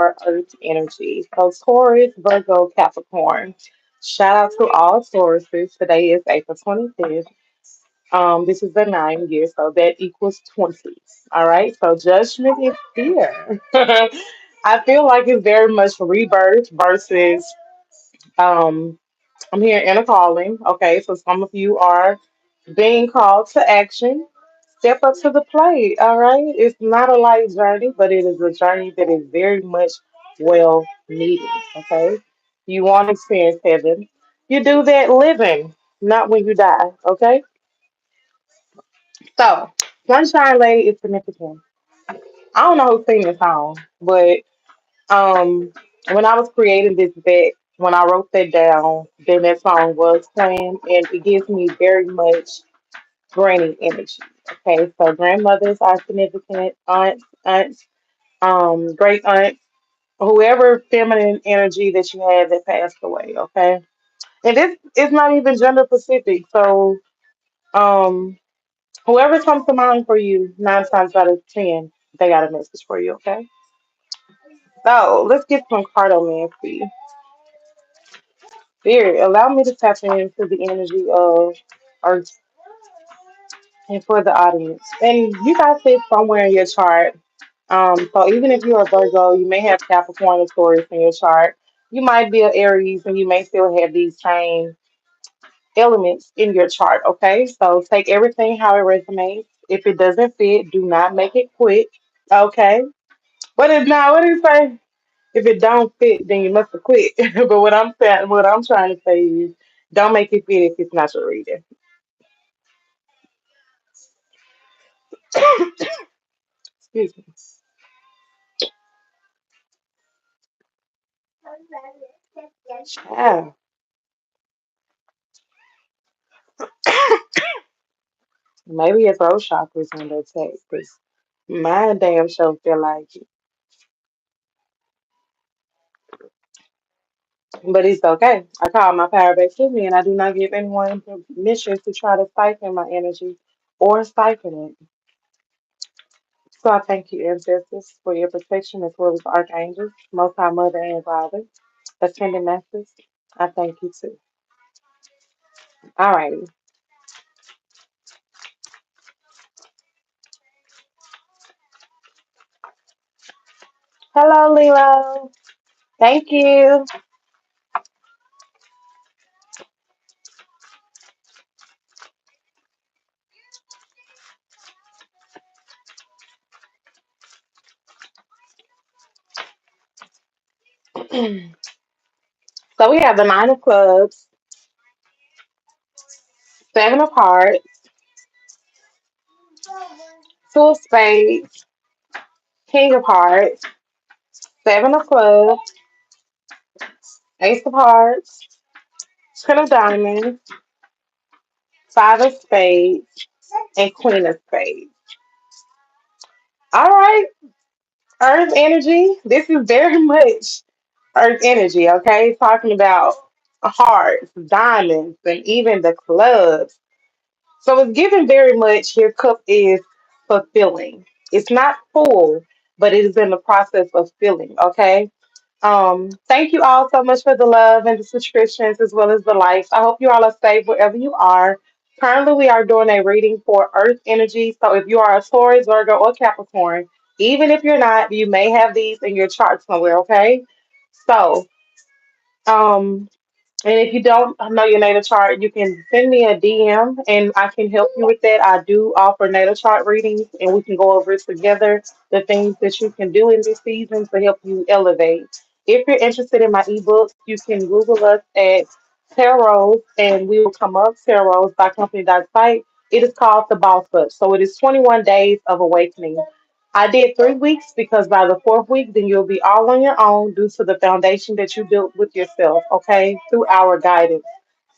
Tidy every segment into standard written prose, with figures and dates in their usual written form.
for Earth energy. So Taurus, Virgo, Capricorn. Shout out to all Tauruses. Today is April 25th. This is the 9 year, so that equals 20. All right, so judgment is here. I feel like it's very much rebirth versus um I'm here in a calling. Okay, so some of you are being called to action. Step up to the plate. All right, it's not a light journey, but it is a journey that is very much well needed. Okay, you want to experience heaven. You do that living, not when you die. Okay, so Sunshine Lady is significant. I don't know who sing this song, but um, when I was creating this deck, when I wrote that down, then that song was playing, and it gives me very much granny energy. Okay, so grandmothers are significant, aunts, great aunts, whoever feminine energy that you had that passed away. Okay, and this is not even gender specific. So, um, whoever comes to mind for you, 9 times out of 10, they got a message for you. Okay, so let's get some cartomancy. Spirit, allow me to tap into the energy of Earth and for the audience. And you guys sit somewhere in your chart. So even if you're a Virgo, you may have Capricorn and Taurus in your chart. You might be an Aries and you may still have these same elements in your chart. Okay, so take everything how it resonates. If it doesn't fit, do not make it quit. Okay. What is now? What do you say? If it don't fit, then you must have quit. But what I'm saying, what I'm trying to say is, don't make it fit if it's not your reading. Excuse me. Child, maybe your throat chakra's under attack, because my damn sure feel like it. But it's okay. I call my power back to me, and I do not give anyone permission to try to siphon my energy or siphon it. So I thank you, ancestors, for your protection as well as archangels, Most High Mother and Father, ascended masters. I thank you too. All righty. Hello, Lilo. Thank you. So we have the Nine of Clubs, Seven of Hearts, Two of Spades, King of Hearts, Seven of Clubs, Ace of Hearts, Ten of Diamonds, Five of Spades, and Queen of Spades. All right, Earth energy. This is very much Earth energy, okay? Talking about hearts, diamonds, and even the clubs. So it's given very much your cup is fulfilling. It's not full, but it is in the process of filling, okay? Thank you all so much for the love and the subscriptions as well as the likes. I hope you all are safe wherever you are. Currently, we are doing a reading for Earth energy. So if you are a Taurus, Virgo, or Capricorn, even if you're not, you may have these in your chart somewhere, okay? So, um, and if you don't know your natal chart, you can send me a DM and I can help you with that. I do offer natal chart readings and we can go over it together, the things that you can do in this season to help you elevate. If you're interested in my ebook, you can Google us at TarRose and we will come up, TarRose by company.site. It is called The Boss Up. So it is 21 days of awakening. I did 3 weeks because by the fourth week, then you'll be all on your own due to the foundation that you built with yourself, okay, through our guidance.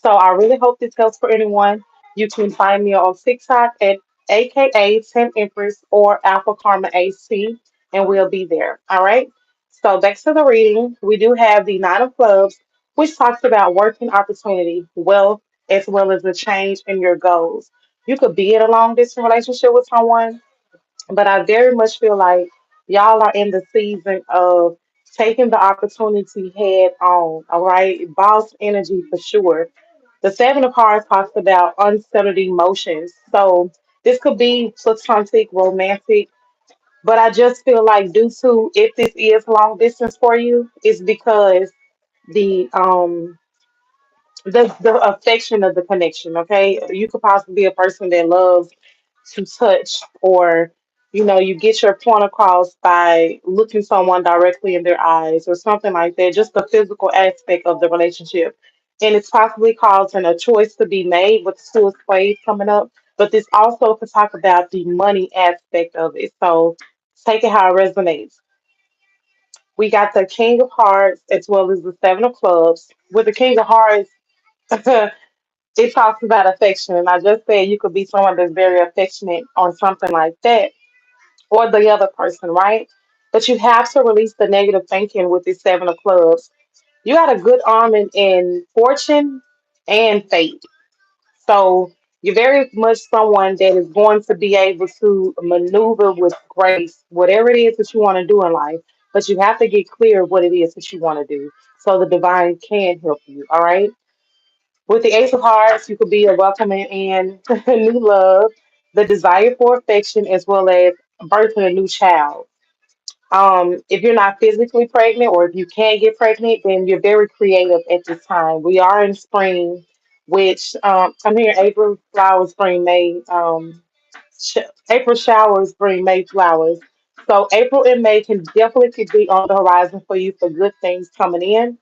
So I really hope this helps for anyone. You can find me on TikTok at AKA 10 Empress or Alpha Karma AC, and we'll be there. All right. So back to the reading. We do have the Nine of Clubs, which talks about working opportunity, wealth, as well as the change in your goals. You could be in a long distance relationship with someone, but I very much feel like y'all are in the season of taking the opportunity head on. All right, boss energy for sure. The Seven of Hearts talks about unsettled emotions. So this could be platonic, romantic, but I just feel like due to if this is long distance for you, it's because the um the affection of the connection. Okay, you could possibly be a person that loves to touch, or you get your point across by looking someone directly in their eyes or something like that. Just the physical aspect of the relationship, and it's possibly causing a choice to be made with the Two Ways coming up. But this also could talk about the money aspect of it. So take it how it resonates. We got the King of Hearts as well as the Seven of Clubs. With the King of Hearts, it talks about affection. And I just said you could be someone that's very affectionate on something like that, or the other person, right? But you have to release the negative thinking with the Seven of Clubs. You got a good arm in fortune and fate. So you're very much someone that is going to be able to maneuver with grace, whatever it is that you want to do in life. But you have to get clear of what it is that you want to do so the divine can help you. All right. With the Ace of Hearts, you could be a welcoming in new love, the desire for affection, as well as birthing a new child. If you're not physically pregnant or if you can't get pregnant, then you're very creative at this time. We are in spring, which I'm here April flowers, spring, May. April showers bring May flowers. So April and May can definitely could be on the horizon for you for good things coming in.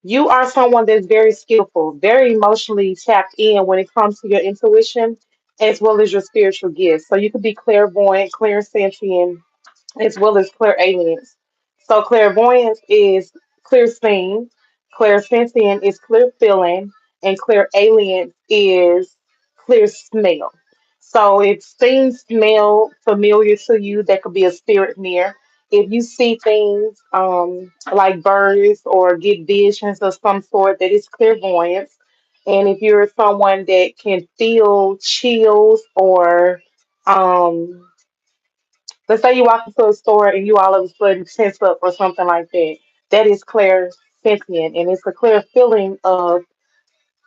You are someone that's very skillful, very emotionally tapped in when it comes to your intuition as well as your spiritual gifts. So you could be clairvoyant, clairsentient, as well as clairalience. So clairvoyance is clear seeing, clairsentient is clear feeling, and clairalience is clear smell. So if things smell familiar to you, that could be a spirit near. If you see things like birds or get visions of some sort, that is clairvoyance. And if you're someone that can feel chills or let's say you walk into a store and you all of a sudden tense up or something like that. That is clear sentient, and it's a clear feeling of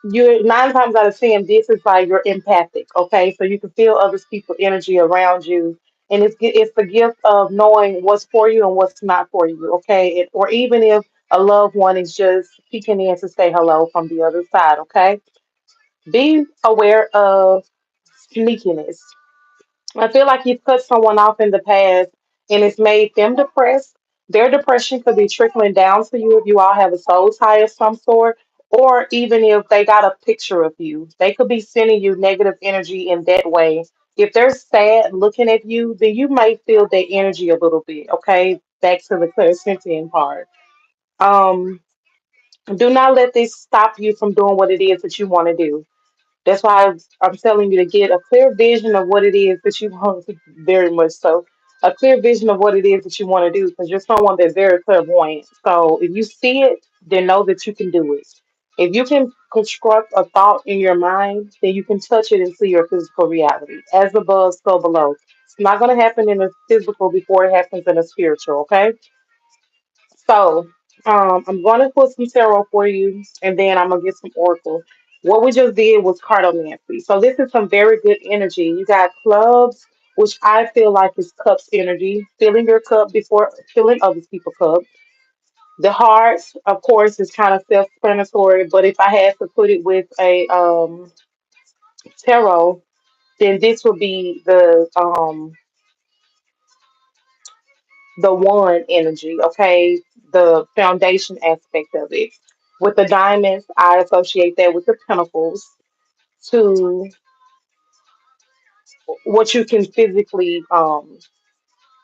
you're 9 times out of 10. This is like you're empathic, okay? So you can feel other people's energy around you, and it's the gift of knowing what's for you and what's not for you, okay? Or even if a loved one is just peeking in to say hello from the other side, okay? Be aware of sneakiness. I feel like you've cut someone off in the past and it's made them depressed. Their depression could be trickling down to you if you all have a soul tie of some sort, or even if they got a picture of you. They could be sending you negative energy in that way. If they're sad looking at you, then you may feel that energy a little bit, okay? Back to the clairsentient part. Um, do not let this stop you from doing what it is that you want to do. That's why I'm telling you to get a clear vision of what it is that you want to very much so. A clear vision of what it is that you want to do because you're someone that's very clairvoyant. So if you see it, then know that you can do it. If you can construct a thought in your mind, then you can touch it and see your physical reality. As above, so below. It's not going to happen in the physical before it happens in the spiritual, okay? So, I'm going to put some tarot for you, and then I'm gonna get some oracle. What we just did was cartomancy. So this is some very good energy. You got clubs, which I feel like is cups energy, filling your cup before filling other people's cup. The hearts, of course, is kind of self-explanatory, but if I had to put it with a tarot, then this would be the one energy, okay? The foundation aspect of it. With the diamonds, I associate that with the pentacles to what you can physically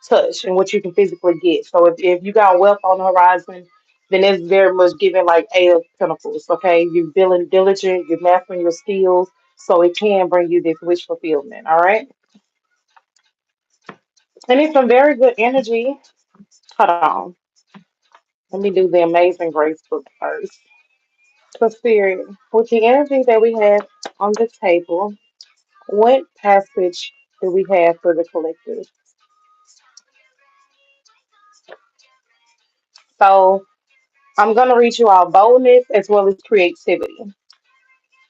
touch and what you can physically get. So if you got wealth on the horizon, then it's very much giving like Eight of Pentacles, okay? You're feeling diligent, you're mastering your skills, so it can bring you this wish fulfillment, all right? And it's some very good energy. Hold on. Let me do the Amazing Grace book first. So, Spirit, with the energy that we have on the table, what passage do we have for the collective? So I'm going to read you all boldness as well as creativity.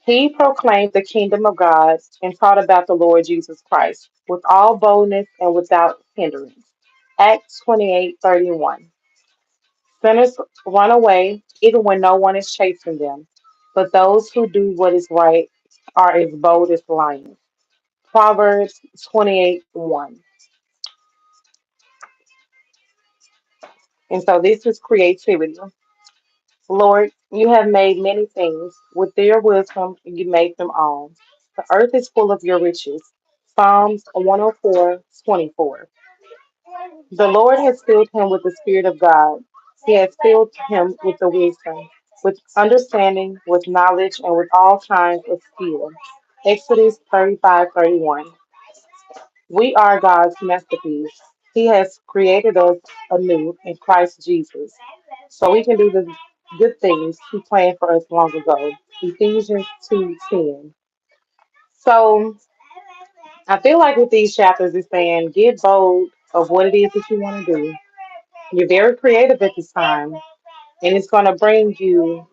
He proclaimed the kingdom of God and taught about the Lord Jesus Christ with all boldness and without hindrance. Acts 28:31. Sinners run away even when no one is chasing them, but those who do what is right are as bold as lions. Proverbs 28:1. And so this is creativity. Lord, you have made many things. With your wisdom, you made them all. The earth is full of your riches. Psalms 104:24. The Lord has filled him with the Spirit of God. He has filled him with the wisdom, with understanding, with knowledge, and with all kinds of skill. Exodus 35:31. We are God's masterpiece. He has created us anew in Christ Jesus, so we can do the good things He planned for us long ago. Ephesians 2:10. So I feel like with these chapters, it's saying get bold of what it is that you want to do. You're very creative at this time, and it's going to bring you.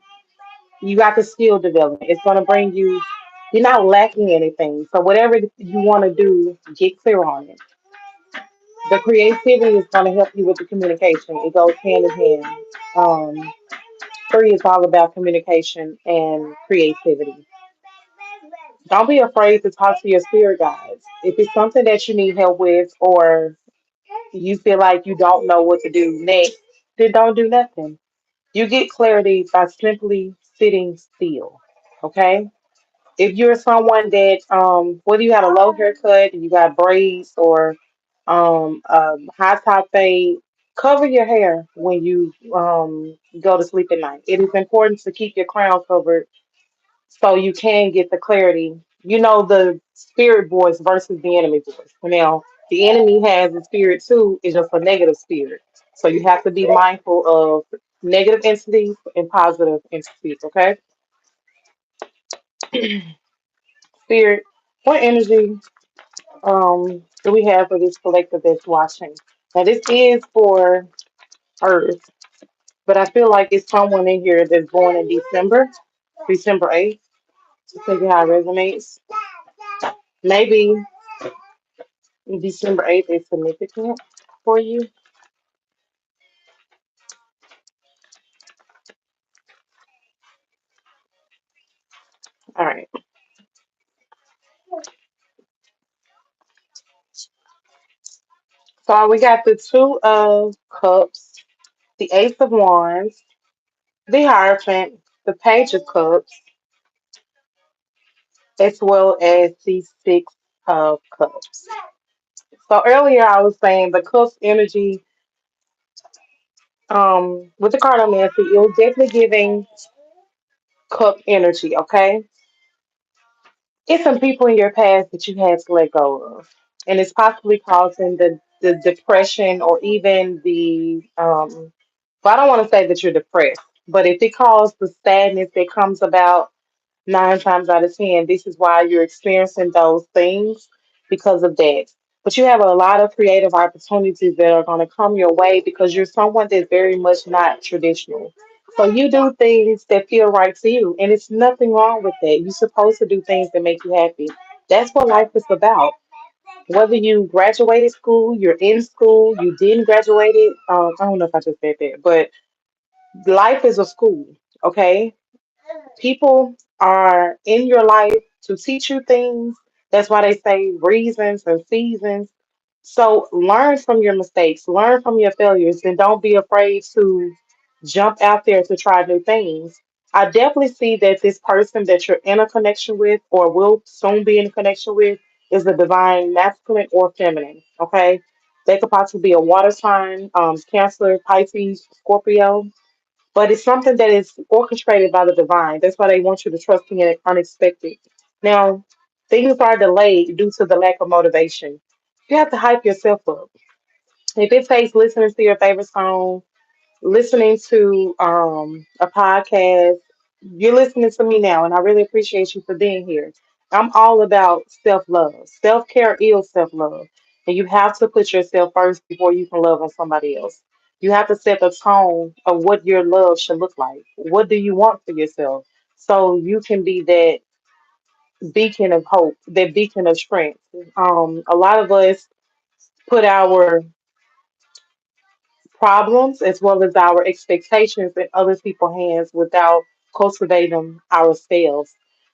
You got the skill development. It's going to bring you. You're not lacking anything. So whatever you want to do, get clear on it. The creativity is going to help you with the communication. It goes hand in hand. Um, Three is all about communication and creativity. Don't be afraid to talk to your spirit guides. If it's something that you need help with, or you feel like you don't know what to do next, then don't do nothing. You get clarity by simply sitting still. Okay? If you're someone that whether you got a low haircut and you got braids or high top fade, cover your hair when you go to sleep at night. It is important to keep your crown covered so you can get the clarity. You know the spirit voice versus the enemy voice. Now the enemy has a spirit too, it's just a negative spirit. So you have to be mindful of negative entities and positive entities, okay? Spirit, what energy do we have for this collective that's watching? Now, this is for Earth, but I feel like it's someone in here that's born in December, December 8th. To see how it resonates. Maybe December 8th is significant for you. All right. So we got the Two of Cups, the Ace of Wands, the Hierophant, the Page of Cups, as well as the Six of Cups. So earlier I was saying the Cups energy with the cardomancy, it was definitely giving cup energy, okay? It's some people in your past that you had to let go of. And it's possibly causing the depression or even the well, I don't want to say that you're depressed, but if it caused the sadness that comes about 9 times out of 10, this is why you're experiencing those things because of that. But you have a lot of creative opportunities that are going to come your way because you're someone that's very much not traditional. So you do things that feel right to you, and it's nothing wrong with that. You're supposed to do things that make you happy. That's what life is about. Whether you graduated school, you're in school, you didn't graduate it. I don't know if I just said that, but life is a school, okay? People are in your life to teach you things. That's why they say reasons and seasons. So learn from your mistakes, learn from your failures, and don't be afraid to jump out there to try new things. I definitely see that this person that you're in a connection with or will soon be in a connection with is a divine masculine or feminine. Okay. They could possibly be a water sign, Cancer, Pisces, Scorpio, but it's something that is orchestrated by the divine. That's why they want you to trust in the unexpected. Now, things are delayed due to the lack of motivation. You have to hype yourself up. If it takes listening to your favorite song, listening to a podcast, you're listening to me now, and I really appreciate you for being here. I'm all about self love. Self care is self love. And you have to put yourself first before you can love on somebody else. You have to set the tone of what your love should look like. What do you want for yourself? So you can be that beacon of hope, that beacon of strength. A lot of us put our problems as well as our expectations in other people's hands without cultivating them ourselves.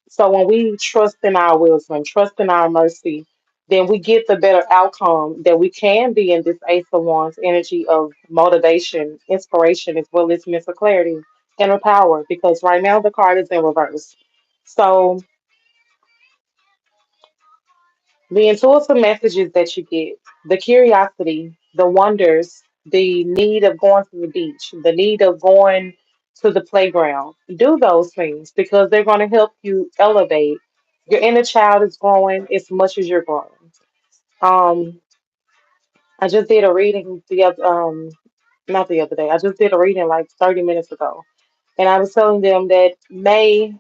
So when we trust in our wisdom, trust in our mercy, then we get the better outcome that we can be in this Ace of Wands energy of motivation, inspiration, as well as mental clarity, inner power, because right now the card is in reverse. So the intuitive messages that you get, the curiosity, the wonders, the need of going to the beach, the need of going to the playground, do those things because they're going to help you elevate. Your inner child is growing as much as you're growing. Um, I just did a reading the other, not the other day. I just did a reading like 30 minutes ago, and I was telling them that May.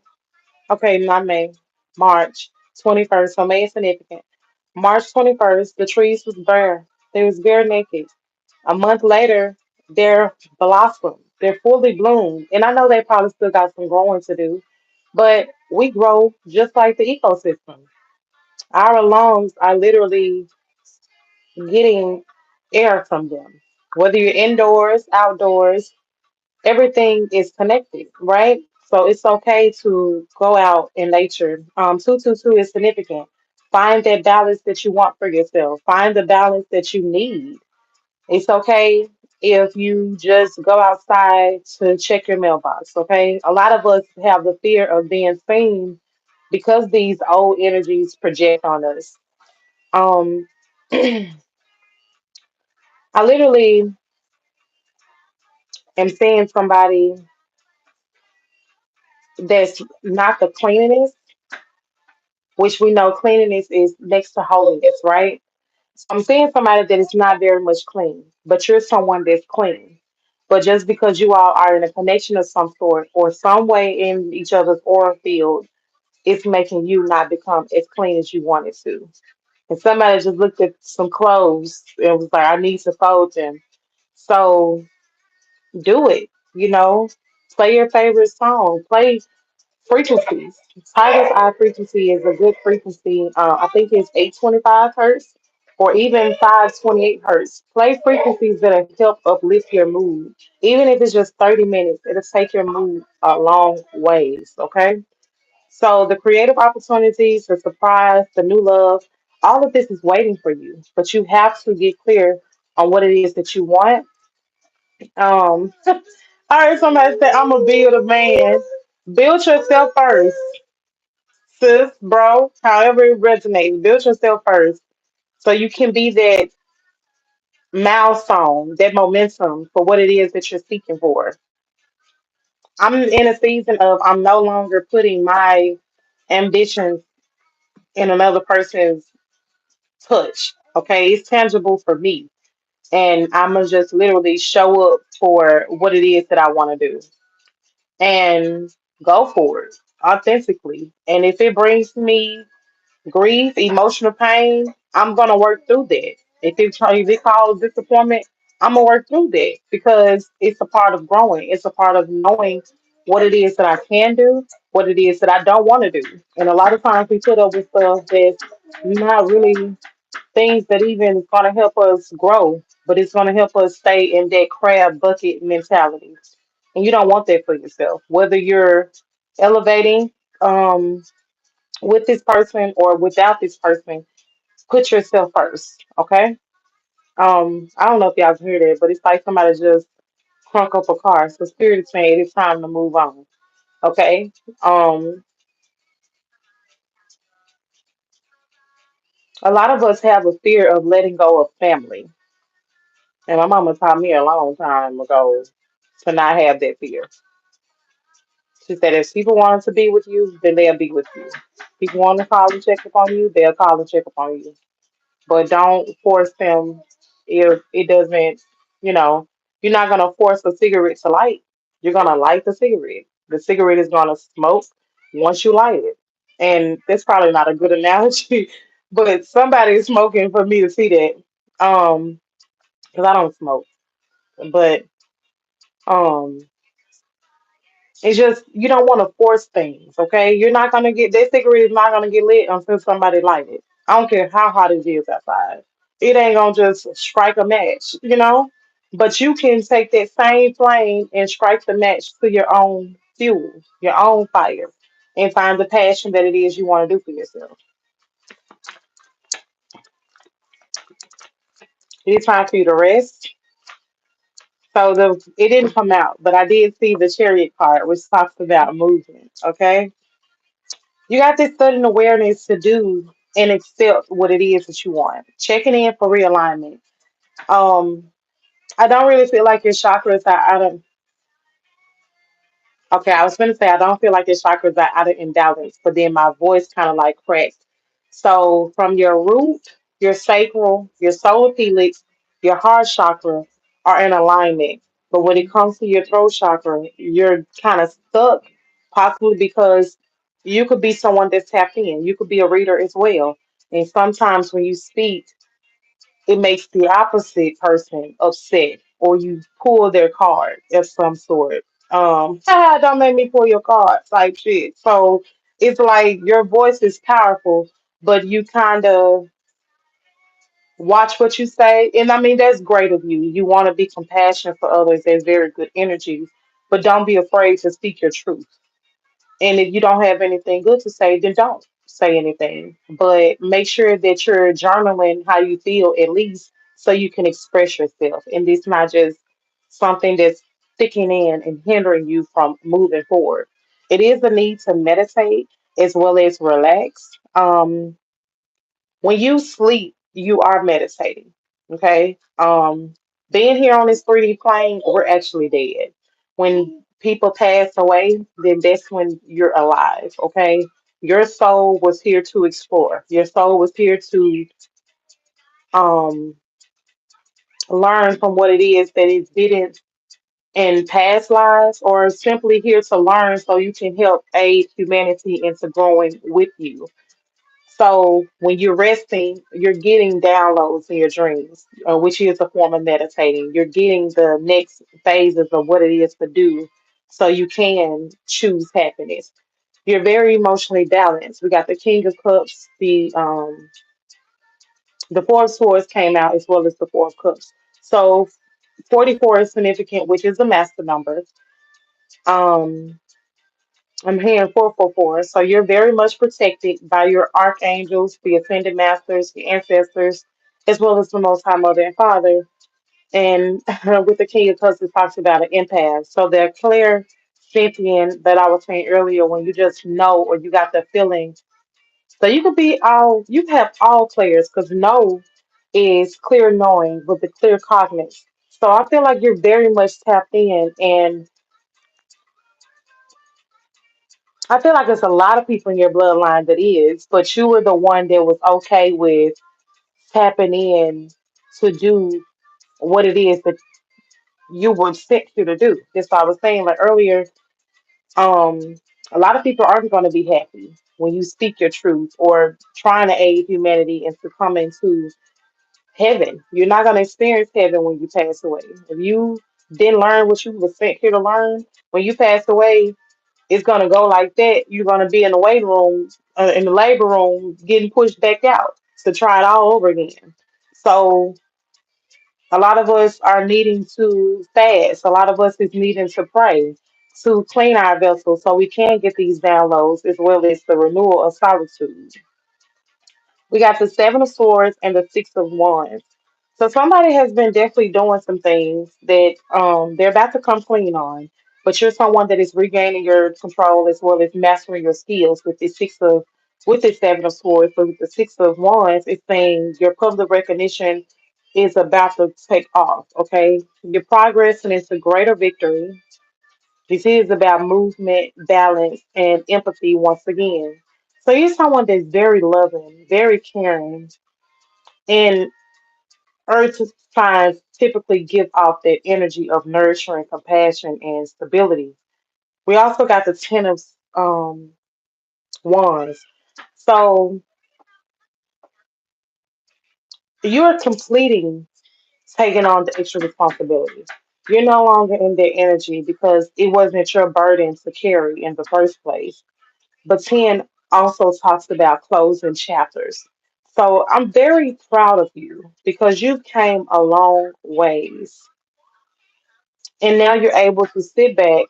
Okay, not May, March 21st. So May is significant. March 21st, the trees was bare. They was bare naked. A month later, they're blossomed. They're fully bloomed. And I know they probably still got some growing to do, but we grow just like the ecosystem. Our lungs are literally getting air from them. Whether you're indoors, outdoors, everything is connected, right? So it's okay to go out in nature. 222 is significant. Find that balance that you want for yourself. Find the balance that you need. It's okay if you just go outside to check your mailbox, okay? A lot of us have the fear of being seen because these old energies project on us. Um, I literally am seeing somebody that's not the cleanest, which we know cleanliness is next to holiness, right? So I'm seeing somebody that is not very much clean, but you're someone that's clean. But just because you all are in a connection of some sort or some way in each other's aura field, it's making you not become as clean as you wanted to. And somebody just looked at some clothes and was like, I need to fold them. So do it, you know. Play your favorite song. Play frequencies. Tiger's eye frequency is a good frequency. I think it's 825 hertz or even 528 hertz. Play frequencies that help uplift your mood. Even if it's just 30 minutes, it'll take your mood a long ways. Okay. So the creative opportunities, the surprise, the new love, all of this is waiting for you. But you have to get clear on what it is that you want. Um, I heard somebody say, I'm a build a man. Build yourself first, sis, bro, however it resonates, build yourself first so you can be that milestone, that momentum for what it is that you're seeking for. I'm in a season of I'm no longer putting my ambitions in another person's touch. Okay, it's tangible for me. And I'm gonna just literally show up for what it is that I want to do and go for it authentically. And if it brings me grief, emotional pain, I'm gonna work through that. If it causes disappointment, I'm gonna work through that because it's a part of growing. It's a part of knowing what it is that I can do, what it is that I don't want to do. And a lot of times we put up with stuff that's not really things that even gonna help us grow, but it's gonna help us stay in that crab bucket mentality. And you don't want that for yourself. Whether you're elevating with this person or without this person, put yourself first, okay? I don't know if y'all can hear that, but it's like somebody just crunk up a car. So spirit is saying it's time to move on, okay? Um, a lot of us have a fear of letting go of family, and my mama taught me a long time ago to not have that fear. She said if people want to be with you, then they'll be with you. People want to call and check up on you, they'll call and check up on you. But don't force them if it doesn't, you know, you're not gonna force a cigarette to light. You're gonna light the cigarette. The cigarette is gonna smoke once you light it. And that's probably not a good analogy, but somebody is smoking for me to see that. Because I don't smoke. But um it's just you don't want to force things, okay? You're not gonna get that cigarette is not gonna get lit until somebody light it. I don't care how hot it is outside. It ain't gonna just strike a match, you know? But you can take that same flame and strike the match to your own fuel, your own fire, and find the passion that it is you want to do for yourself. It's time for you to rest. So it didn't come out, but I did see the chariot card, which talks about movement. Okay, you got this sudden awareness to do and accept what it is that you want. Checking in for realignment. Um, I don't really feel like your chakras are out of. Okay, I was going to say I don't feel like your chakras are out of imbalance, but then my voice kind of like cracked. So from your root, your sacral, your solar helix, your heart chakra are in alignment. But when it comes to your throat chakra, you're kind of stuck, possibly because you could be someone that's tapped in. You could be a reader as well. And sometimes when you speak, it makes the opposite person upset or you pull their card of some sort. Don't make me pull your card type shit. So it's like your voice is powerful, but you kind of watch what you say. And I mean, that's great of you. You want to be compassionate for others. There's very good energy, but don't be afraid to speak your truth. And if you don't have anything good to say, then don't say anything. But make sure that you're journaling how you feel at least so you can express yourself. And this not just something that's sticking in and hindering you from moving forward. It is the need to meditate as well as relax. When you sleep, you are meditating. Okay. Being here on this 3D plane, we're actually dead. When people pass away, then that's when you're alive. Okay. Your soul was here to explore. Your soul was here to um learn from what it is that it didn't in past lives, or simply here to learn so you can help aid humanity into growing with you. So when you're resting, you're getting downloads in your dreams, which is a form of meditating. You're getting the next phases of what it is to do so you can choose happiness. You're very emotionally balanced. We got the King of Cups, the Four of Swords came out as well as the Four of Cups. So 44 is significant, which is the master number. Um, I'm hearing 444. So you're very much protected by your archangels, the ascended masters, the ancestors, as well as the Most High Mother and Father. And with the King of Cups, it talks about an empath. So they're clear sentient that I was saying earlier when you just know or you got the feeling. So you could be all, you have all players because know is clear knowing with the clear cognizance. So I feel like you're very much tapped in, and I feel like there's a lot of people in your bloodline that is, but you were the one that was okay with tapping in to do what it is that you were sent here to do. Just what I was saying like earlier, um, a lot of people aren't going to be happy when you speak your truth or trying to aid humanity into coming to heaven. You're not going to experience heaven when you pass away. If you didn't learn what you were sent here to learn, when you pass away, it's gonna go like that. You're gonna be in the waiting room, in the labor room, getting pushed back out to try it all over again. So a lot of us are needing to fast. A lot of us is needing to pray to clean our vessels so we can get these downloads as well as the renewal of solitude. We got the Seven of Swords and the Six of Wands. So somebody has been definitely doing some things that they're about to come clean on, but you're someone that is regaining your control as well as mastering your skills with the Seven of Swords. But with the Six of Wands, it's saying your public recognition is about to take off. Okay, you're progressing into greater victory. This is about movement, balance, and empathy once again. So you're someone that's very loving, very caring, and earth signs typically give off that energy of nurturing, compassion, and stability. We also got the Ten of um, Wands. So you're completing taking on the extra responsibility. You're no longer in that energy because it wasn't your burden to carry in the first place. But 10 also talks about closing chapters. So I'm very proud of you because you've came a long ways. And now you're able to sit back,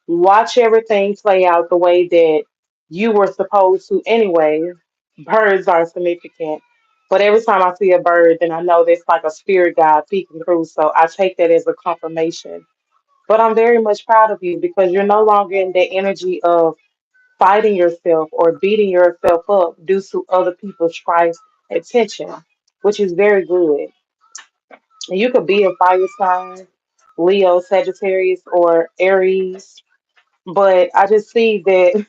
watch everything play out the way that you were supposed to anyway. Birds are significant. But every time I see a bird, then I know there's like a spirit guide peeking through. So I take that as a confirmation. But I'm very much proud of you because you're no longer in the energy of fighting yourself or beating yourself up due to other people's strife attention, which is very good. And you could be a fire sign, Leo, Sagittarius, or Aries, but I just see that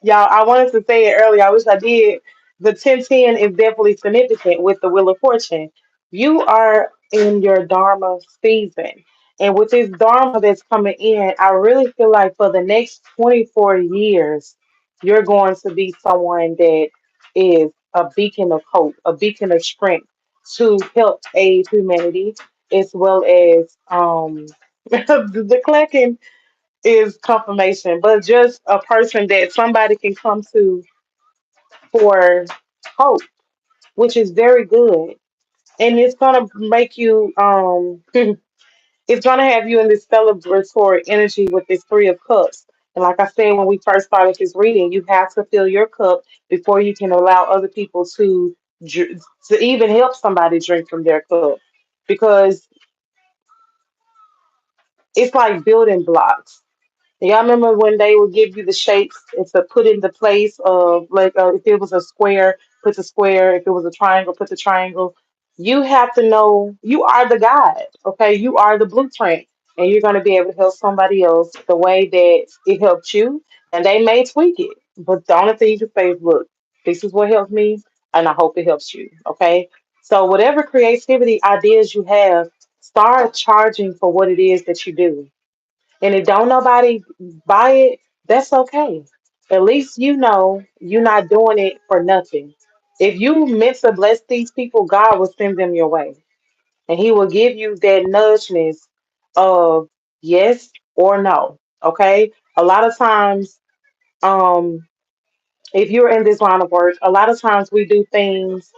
y'all, I wanted to say it earlier. I wish I did. The 1010 is definitely significant with the Wheel of Fortune. You are in your Dharma season. And with this Dharma that's coming in, I really feel like for the next 24 years, you're going to be someone that is a beacon of hope, a beacon of strength to help aid humanity, as well as the clacking is confirmation, but just a person that somebody can come to for hope, which is very good. And it's gonna make you it's gonna have you in this celebratory energy with this three of cups. And like I said when we first started this reading, you have to fill your cup before you can allow other people to to even help somebody drink from their cup. Because it's like building blocks. Y'all remember when they would give you the shapes and to put in the place of like if it was a square, put the square. If it was a triangle, put the triangle. You have to know you are the guide. Okay, you are the blueprint, and you're going to be able to help somebody else the way that it helped you. And they may tweak it, but the only thing you can say is, "Look, this is what helped me, and I hope it helps you." Okay, so whatever creativity ideas you have, start charging for what it is that you do, and if don't nobody buy it, that's okay. At least you know you're not doing it for nothing. If you meant to bless these people, God will send them your way. And He will give you that nudgeness of yes or no. Okay? A lot of times, um, if you're in this line of work, a lot of times we do things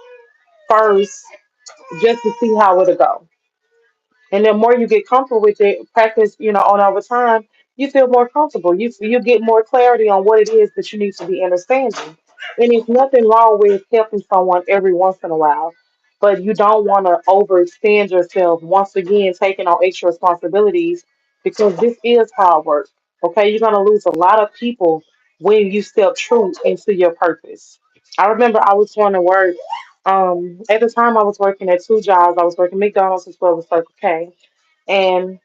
first just to see how it'll go. And the more you get comfortable with it, practice, on over time, you feel more comfortable. You get more clarity on what it is that you need to be understanding. And there's nothing wrong with helping someone every once in a while, but you don't want to overextend yourself once again, taking on extra responsibilities because this is hard work. Okay, you're gonna lose a lot of people when you step true into your purpose. I remember I was going to work. At the time, I was working at two jobs. I was working McDonald's as well as Circle K, and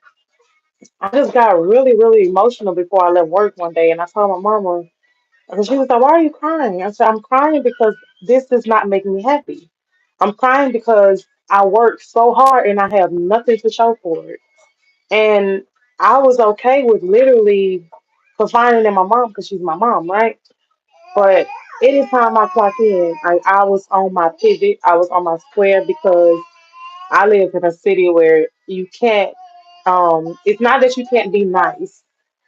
I just got really, really emotional before I left work one day. And I told my mama, and she was like, "Why are you crying?" I said, "I'm crying because this does not make me happy. I'm crying because I worked so hard and I have nothing to show for it." And I was okay with literally confining in my mom because she's my mom, right? But anytime I clock in, I was on my pivot, I was on my square because I live in a city where you can't, it's not that you can't be nice,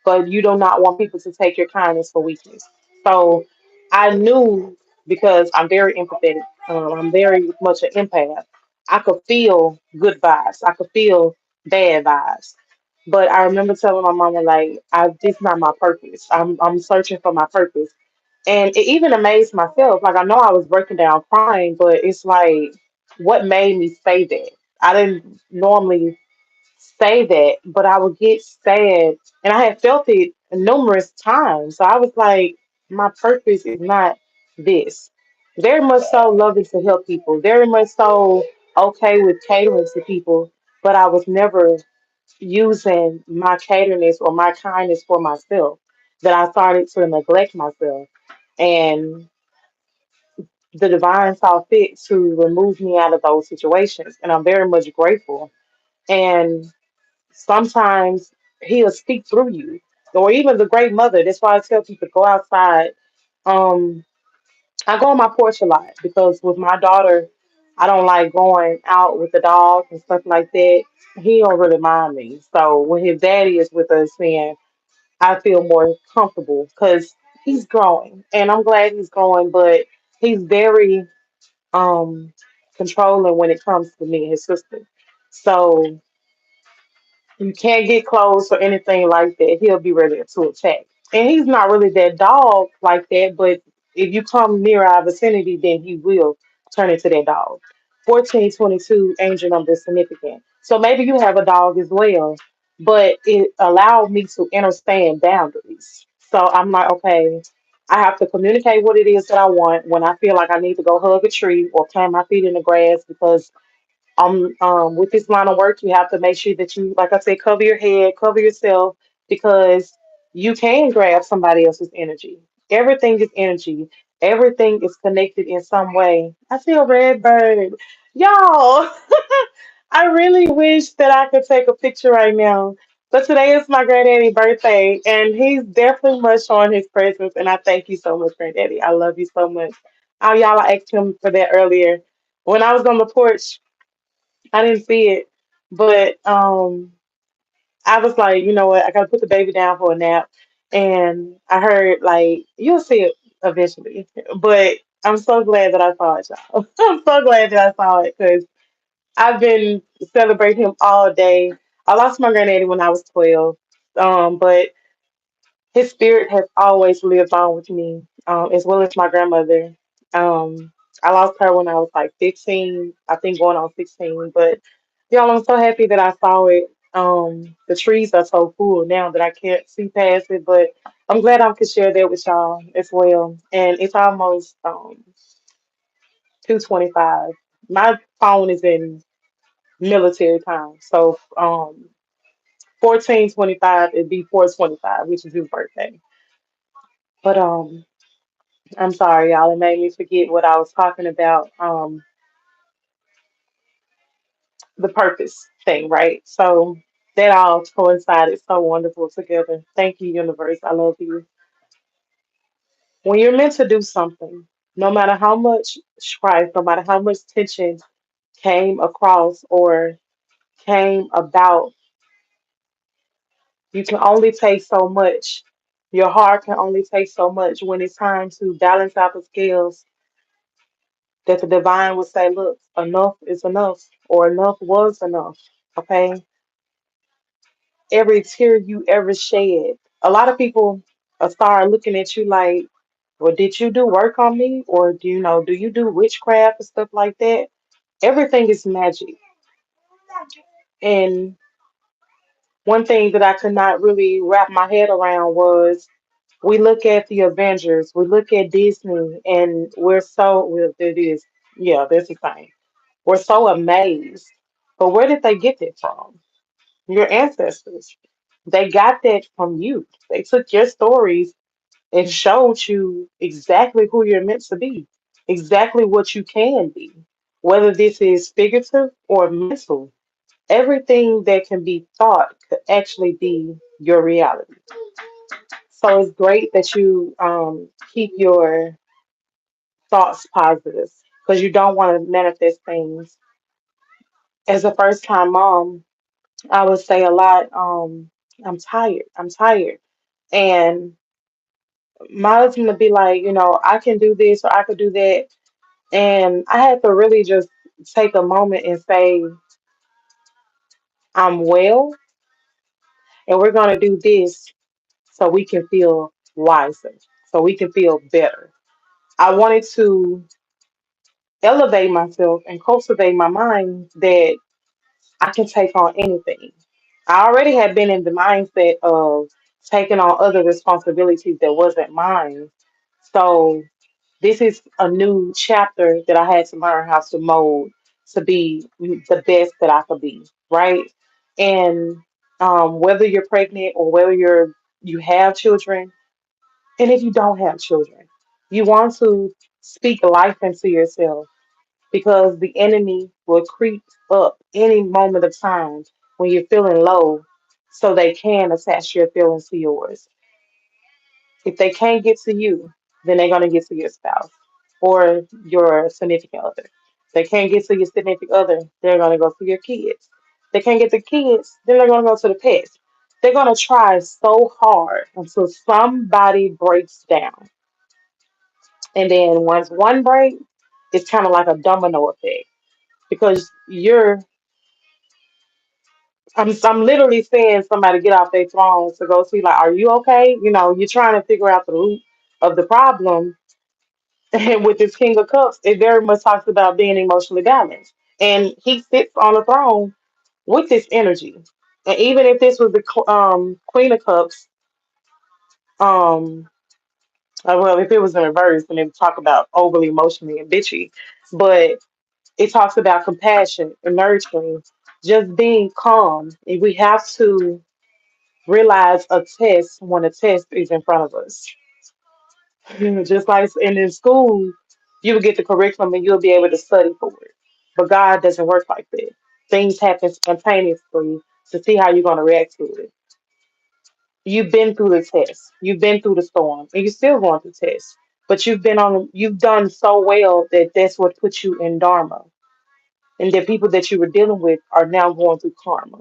but you do not want people to take your kindness for weakness. So I knew because I'm very empathetic, I'm very much an empath. I could feel good vibes, I could feel bad vibes. But I remember telling my mama, like, this is not my purpose. I'm searching for my purpose. And it even amazed myself. Like I know I was breaking down crying, but it's like what made me say that? I didn't normally say that, but I would get sad and I had felt it numerous times. So I was like, my purpose is not this. Very much so loving to help people, very much so okay with catering to people, but I was never using my cateriness or my kindness for myself. That I started to neglect myself. And the divine saw fit to remove me out of those situations. And I'm very much grateful. And sometimes he'll speak through you. Or even the great mother. That's why I tell people to go outside. Um, I go on my porch a lot because with my daughter, I don't like going out with the dog and stuff like that. He don't really mind me. So when his daddy is with us, then I feel more comfortable because he's growing, and I'm glad he's growing. But he's very um controlling when it comes to me and his sister. So you can't get close or anything like that. He'll be ready to attack. And he's not really that dog like that, but if you come near our vicinity, then he will turn into that dog. 1422 angel number is significant. So maybe you have a dog as well, but it allowed me to understand boundaries. So I'm like, okay, I have to communicate what it is that I want when I feel like I need to go hug a tree or plant my feet in the grass because with this line of work, you have to make sure that you, like I said, cover your head, cover yourself, because you can grab somebody else's energy. Everything is energy. Everything is connected in some way. I see a red bird. Y'all, I really wish that I could take a picture right now. But today is my granddaddy's birthday, and he's definitely much showing his presence. And I thank you so much, granddaddy. I love you so much. Y'all, I asked him for that earlier. When I was on the porch, I didn't see it, but I was like, you know what? I gotta put the baby down for a nap, and I heard like you'll see it eventually. But I'm so glad that I saw it, y'all. I'm so glad that I saw it because I've been celebrating him all day. I lost my granddaddy when I was 12, but his spirit has always lived on with me, as well as my grandmother. I lost her when I was like 15, I think going on 16. But y'all, I'm so happy that I saw it. The trees are so full now that I can't see past it, but I'm glad I could share that with y'all as well. And it's almost 2:25. My phone is in military time, so 14:25 it'd be 4:25, which is his birthday. But I'm sorry, y'all. It made me forget what I was talking about. The purpose thing, right? So that all coincided so wonderful together. Thank you, universe. I love you. When you're meant to do something, no matter how much strife, no matter how much tension came across or came about, you can only take so much. Your heart can only take so much when it's time to balance out the scales that the divine will say, look, enough is enough, or enough was enough. Okay. Every tear you ever shed. A lot of people start looking at you like, well, did you do work on me? Or do you do witchcraft and stuff like that? Everything is magic. And one thing that I could not really wrap my head around was we look at the Avengers, we look at Disney, and well, it is, yeah, that's the thing. We're so amazed. But where did they get it from? Your ancestors. They got that from you. They took your stories and showed you exactly who you're meant to be, exactly what you can be, whether this is figurative or mental. Everything that can be thought could actually be your reality. So it's great that you keep your thoughts positive because you don't want to manifest things. As a first time mom, I would say a lot, I'm tired, I'm tired. And my husband would be like, I can do this or I could do that. And I had to really just take a moment and say, I'm well, and we're going to do this so we can feel wiser, so we can feel better. I wanted to elevate myself and cultivate my mind that I can take on anything. I already had been in the mindset of taking on other responsibilities that wasn't mine. So this is a new chapter that I had to learn how to mold to be the best that I could be, right? And whether you're pregnant or whether you have children, and if you don't have children, you want to speak life into yourself because the enemy will creep up any moment of time when you're feeling low so they can attach your feelings to yours. If they can't get to you, then they're going to get to your spouse or your significant other. They can't get to your significant other, they're gonna go to your kids. They can't get the kids, then they're gonna go to the pets. They're gonna try so hard until somebody breaks down. And then once one breaks, it's kind of like a domino effect because I'm literally seeing somebody get off their throne to go see, like, are you okay? You're trying to figure out the root of the problem. And with this King of Cups, it very much talks about being emotionally balanced. And he sits on the throne with this energy. And even if this was the Queen of Cups, um, well, if it was in reverse, then it would talk about overly emotionally and bitchy. But it talks about compassion and nurturing, just being calm. And we have to realize a test when a test is in front of us. Just like in school, you will get the curriculum and you'll be able to study for it. But God doesn't work like that. Things happen spontaneously to see how you're going to react to it. You've been through the test, you've been through the storm, and you're still going through tests. But you've done so well that that's what puts you in Dharma. And the people that you were dealing with are now going through karma.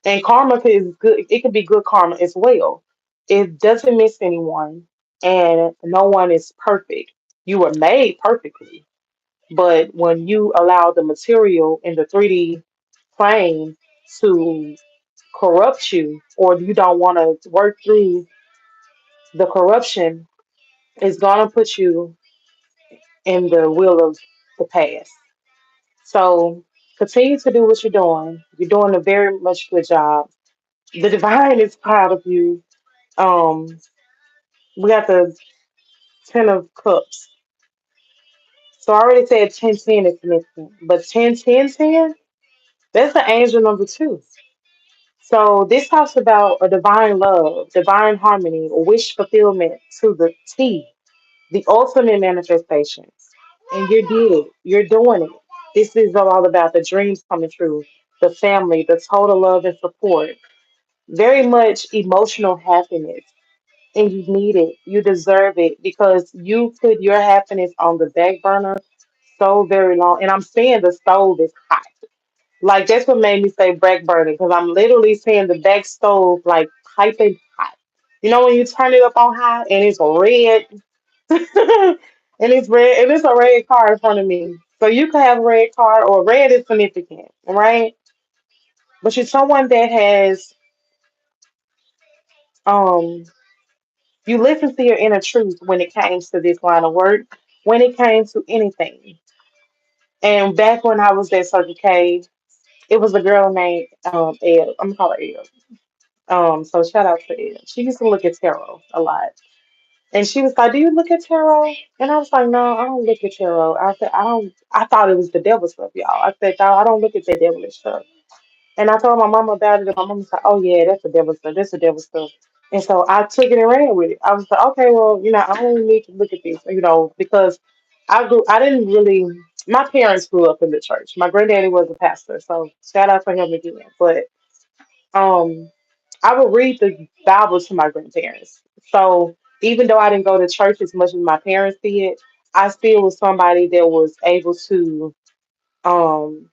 And karma is good. It can be good karma as well. It doesn't miss anyone, and no one is perfect. You were made perfectly, but when you allow the material in the 3D plane to corrupt you, or you don't want to work through the corruption, it's gonna put you in the wheel of the past. So continue to do what you're doing. You're doing a very much good job. The divine is proud of you. Um, we got the Ten of Cups. So I already said 1010 is significant, but 101010, that's the angel number two. So this talks about a divine love, divine harmony, wish fulfillment to the T, the ultimate manifestation. And you did it. You're doing it. This is all about the dreams coming true, the family, the total love and support. Very much emotional happiness. And you need it. You deserve it because you put your happiness on the back burner so very long. And I'm saying the stove is hot. Like that's what made me say back burner because I'm literally seeing the back stove like piping hot. You know when you turn it up on high and it's red and it's red and it's a red car in front of me. So you could have a red car or red is significant, right? But you're someone that has um you listen to your inner truth when it came to this line of work, when it came to anything. And back when I was at Circle K, it was a girl named Ed. I'm gonna call her Ed. So shout out to Ed. She used to look at tarot a lot. And she was like, do you look at tarot? And I was like, no, I don't look at tarot. I said, I don't, I thought it was the devil stuff, y'all. I said, no, I don't look at that devilish stuff. And I told my mama about it, and my mama was like, oh, yeah, that's the devil stuff. That's the devil stuff. And so I took it and ran with it. I was like, okay, well, I don't need to look at this, because I didn't really, my parents grew up in the church. My granddaddy was a pastor, so shout out to him again. But um, I would read the Bible to my grandparents. So even though I didn't go to church as much as my parents did, I still was somebody that was able to um,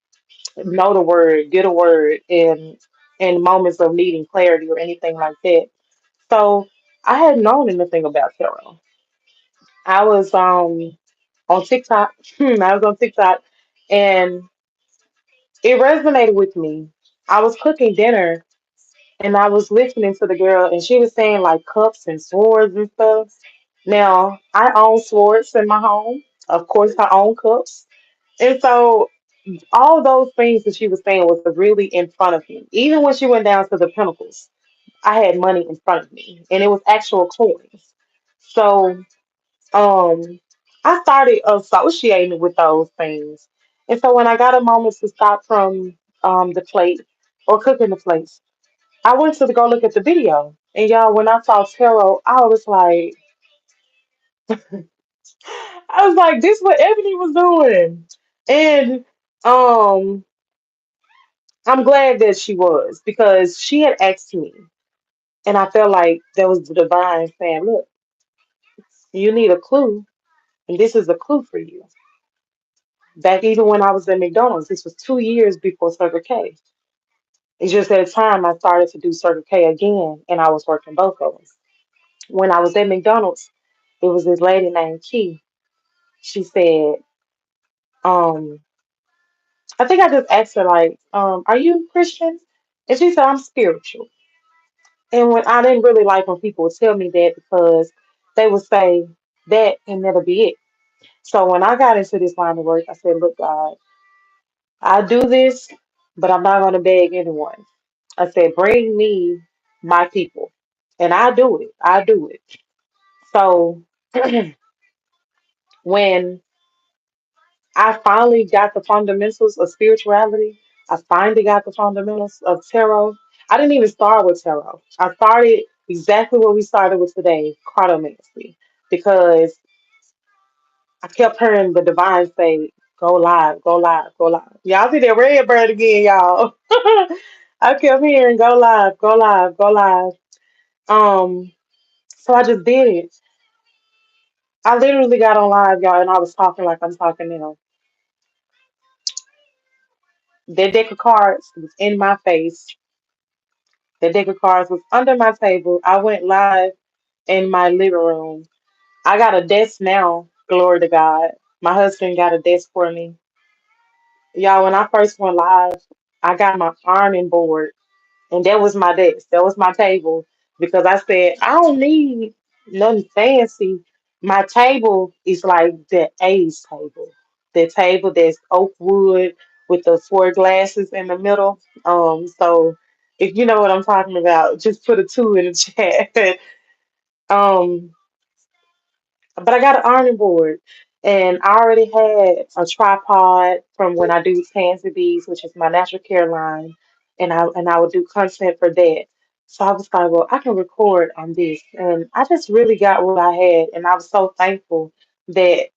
know the word, get a word in moments of needing clarity or anything like that. So I hadn't known anything about tarot. I was on TikTok. I was on TikTok and it resonated with me. I was cooking dinner and I was listening to the girl, and she was saying like cups and swords and stuff. Now, I own swords in my home. Of course, I own cups. And so, all those things that she was saying was really in front of me. Even when she went down to the pinnacles, I had money in front of me, and it was actual coins. So, um, I started associating with those things. And so, when I got a moment to stop from the plate or cooking the plates, I went to go look at the video. And y'all, when I saw tarot, I was like, this what Ebony was doing. And um, I'm glad that she was because she had asked me. And I felt like there was the divine saying, look, you need a clue. And this is a clue for you. Back even when I was at McDonald's, this was 2 years before Circle K. It's just at a time I started to do Circle K again, and I was working both of them. When I was at McDonald's, it was this lady named Key. She said, um, I think I just asked her like, "Are you Christian?" And she said, "I'm spiritual." And when I didn't really like when people would tell me that because they would say that and that'll be it. So when I got into this line of work, I said, "Look, God, I do this, but I'm not going to beg anyone." I said, "Bring me my people," and I do it. I do it. So when I finally got the fundamentals of spirituality, I finally got the fundamentals of tarot. I didn't even start with tarot. I started exactly what we started with today, cartomancy, because I kept hearing the divine say, "Go live, go live, go live." Y'all see that red bird again, y'all. I kept hearing, "Go live, go live, go live." Um, so I just did it. I literally got on live, y'all, and I was talking like I'm talking now. That deck of cards was in my face. That deck of cards was under my table. I went live in my living room. I got a desk now, glory to God. My husband got a desk for me. Y'all, when I first went live, I got my ironing board. And that was my desk. That was my table. Because I said, I don't need nothing fancy. My table is like the A's table. The table that's oak wood with the four glasses in the middle. So if you know what I'm talking about, just put a two in the chat. um, but I got an ironing board, and I already had a tripod from when I do Tanzi B's, which is my natural care line, and I would do content for that. So I was like, well, I can record on this, and I just really got what I had, and I was so thankful that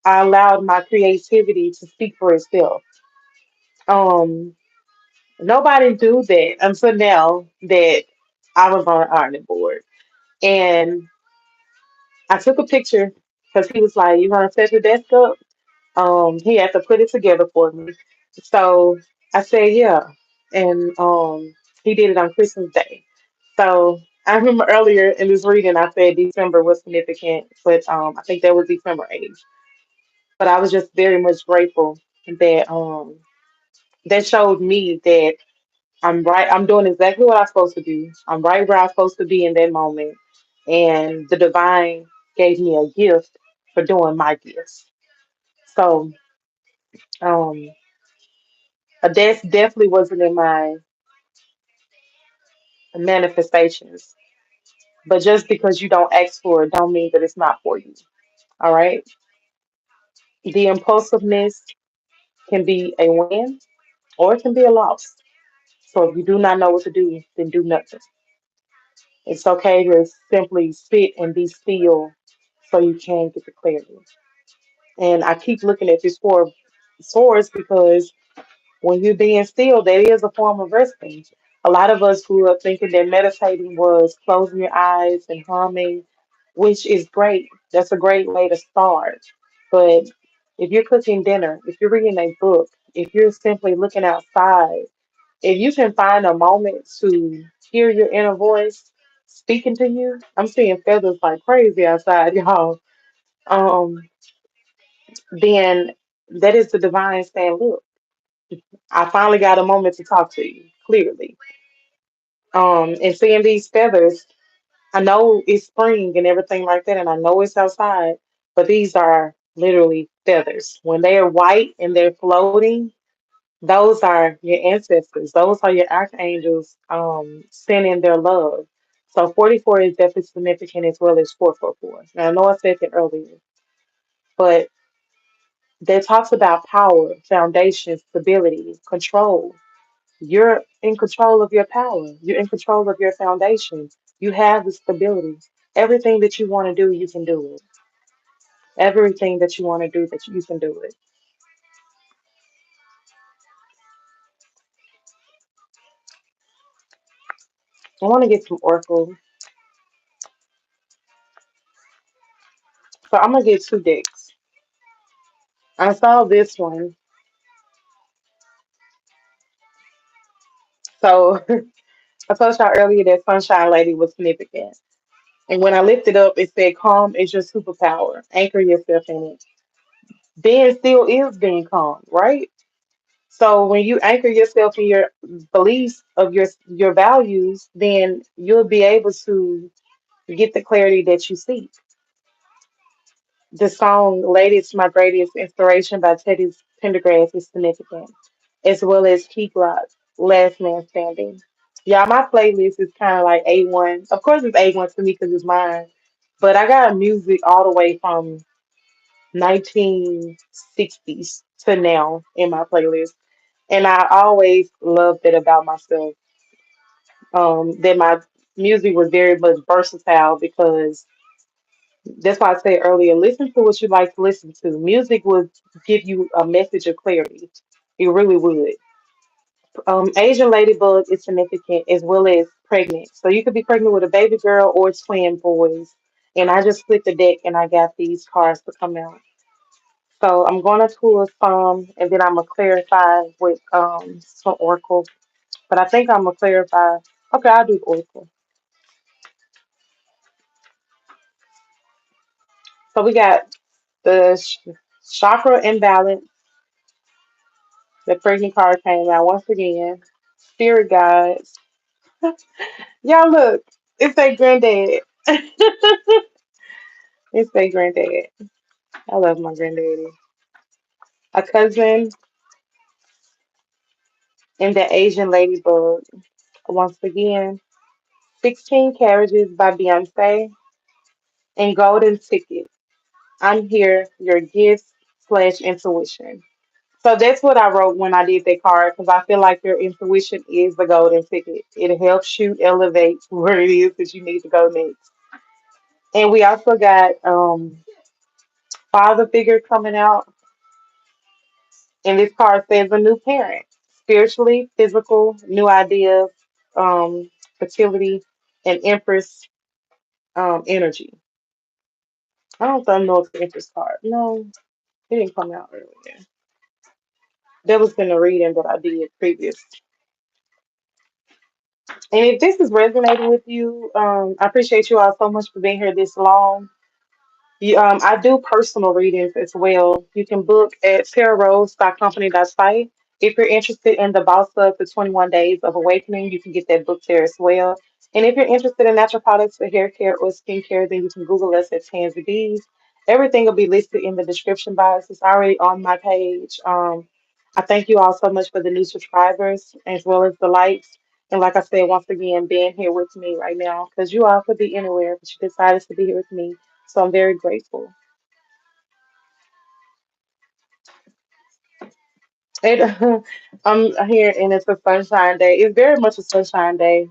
I allowed my creativity to speak for itself. Um, Nobody do that until now that I was on an ironing board, and I took a picture because he was like, "You gonna set your desk up?" He had to put it together for me. So I said, yeah. And he did it on Christmas Day. So I remember earlier in this reading, I said December was significant, but I think that was December 8th. But I was just very much grateful that that showed me that I'm right. I'm doing exactly what I'm supposed to do. I'm right where I'm supposed to be in that moment. And the divine gave me a gift for doing my gifts. So um, that definitely wasn't in my manifestations. But just because you don't ask for it, don't mean that it's not for you. All right. The impulsiveness can be a win or it can be a loss. So if you do not know what to do, then do nothing. It's okay to simply sit and be still so you can get the clarity. And I keep looking at this four of swords because when you're being still, that is a form of resting. A lot of us grew up thinking that meditating was closing your eyes and humming, which is great. That's a great way to start. But if you're cooking dinner, if you're reading a book, if you're simply looking outside, if you can find a moment to hear your inner voice speaking to you, I'm seeing feathers like crazy outside, y'all. Um, then that is the divine saying, look, I finally got a moment to talk to you clearly. And seeing these feathers, I know it's spring and everything like that, and I know it's outside, but these are literally feathers. When they are white and they're floating, those are your ancestors. Those are your archangels sending their love. So 44 is definitely significant as well as 444. Now, I know I said that earlier, but that talks about power, foundation, stability, control. You're in control of your power. You're in control of your foundation. You have the stability. Everything that you want to do, you can do it. Everything that you want to do, that you can do it. I want to get some oracle, so I'm gonna get two decks. I saw this one. So I told y'all earlier that Sunshine Lady was significant. And when I lifted up, it said, calm is your superpower. Anchor yourself in it. Being still is being calm, right? So when you anchor yourself in your beliefs of your values, then you'll be able to get the clarity that you seek. The song Latest My Greatest Inspiration by Teddy Pendergrass is significant, as well as Keep Lock, Last Man Standing. Yeah, my playlist is kind of like A1. Of course, it's A1 to me because it's mine, but I got music all the way from 1960s to now in my playlist. And I always loved it about myself, that my music was very much versatile because that's why I said earlier, listen to what you like to listen to. Music would give you a message of clarity. It really would. Asian ladybug is significant as well as pregnant. So you could be pregnant with a baby girl or twin boys. And I just split the deck and I got these cards to come out. So I'm going to pull some and then I'm going to clarify with some oracle. But I think I'm going to clarify. Okay, I'll do oracle. So we got the chakra imbalance. The pregnant card came out once again. Spirit guides. Y'all look, it's their granddad. It's their granddad. I love my granddaddy. A cousin and the Asian ladybug. Once again, 16 Carriages by Beyonce and Golden Ticket. I'm here, your gifts slash intuition. So that's what I wrote when I did that card because I feel like your intuition is the golden ticket. It helps you elevate to where it is that you need to go next. And we also got father figure coming out, and this card says a new parent, spiritually, physical, new ideas, fertility, and empress energy. I don't know if it's the empress card. No, it didn't come out earlier. That was in the reading that I did previous. And if this is resonating with you, I appreciate you all so much for being here this long. I do personal readings as well. You can book at TarRose.company.site. If you're interested in the Boss Up the 21 Days of Awakening, you can get that book there as well. And if you're interested in natural products for hair care or skincare, then you can Google us at Tanzi B's. Everything will be listed in the description box. It's already on my page. I thank you all so much for the new subscribers as well as the likes. And like I said, once again, being here with me right now, because you all could be anywhere, but you decided to be here with me. So I'm very grateful. It, I'm here and it's a sunshine day. It's very much a sunshine day.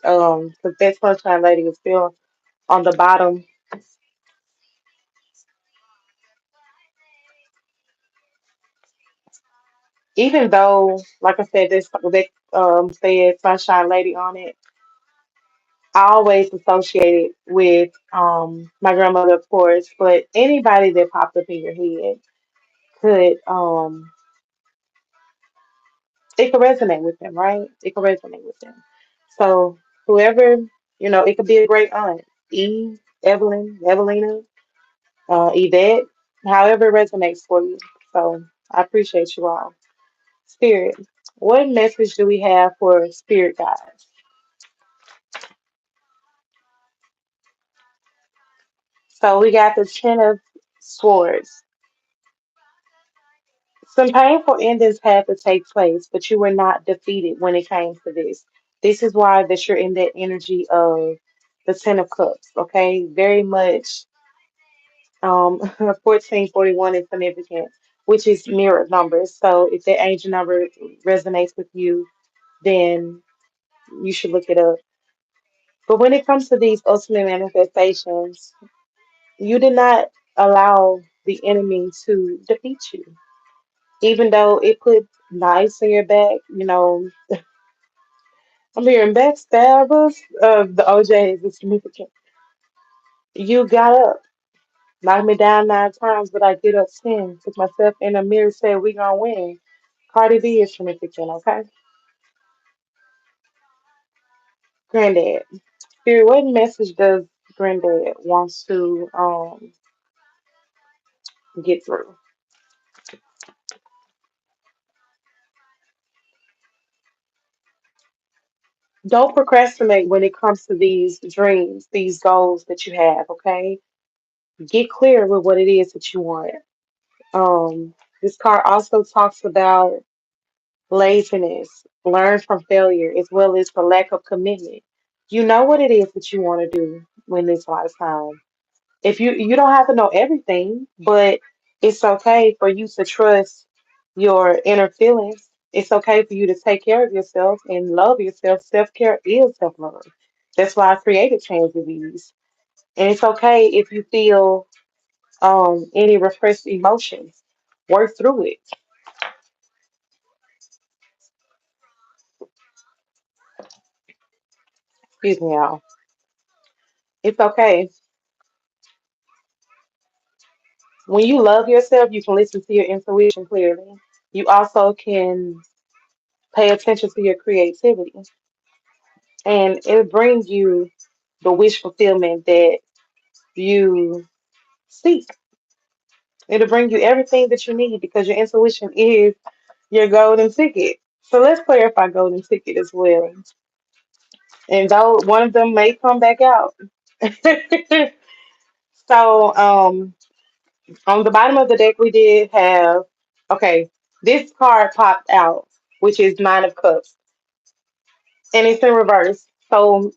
Because that sunshine lady is still on the bottom. Even though, like I said, this they said sunshine lady on it, I always associate it with my grandmother, of course, but anybody that popped up in your head could it could resonate with them, right? It could resonate with them. So whoever, it could be a great aunt, Eve, Evelyn, Evelina, Yvette, however it resonates for you. So I appreciate you all. Spirit, what message do we have for spirit guides? So we got the Ten of Swords. Some painful endings had to take place, but you were not defeated when it came to this. This is why that you're in that energy of the Ten of Cups, okay? Very much 1441 is significant, which is mirror numbers. So if that angel number resonates with you, then you should look it up. But when it comes to these ultimate manifestations, you did not allow the enemy to defeat you. Even though it put knives in your back, I'm hearing backstabbers. The OJ is significant. You got up. Knock me down 9 times, but I get up 10. Took myself in the mirror, said we gonna win. Cardi B is significant, okay? Granddad. Spirit, what message does Granddad wants to get through? Don't procrastinate when it comes to these dreams, these goals that you have, okay? Get clear with what it is that you want. Um, this card also talks about laziness, learn from failure, as well as the lack of commitment. You know what it is that you want to do when this lifetime. If you don't have to know everything, but it's okay for you to trust your inner feelings. It's okay for you to take care of yourself and love yourself. Self-care is self-love. That's why I created Change with Ease. And it's okay if you feel any repressed emotions. Work through it. Excuse me, y'all. It's okay. When you love yourself, you can listen to your intuition clearly. You also can pay attention to your creativity, and it brings you the wish fulfillment that you seek. It'll bring you everything that you need because your intuition is your golden ticket. So let's clarify golden ticket as well. And though one of them may come back out. So on the bottom of the deck we did have, okay, this card popped out, which is Nine of Cups, and it's in reverse. So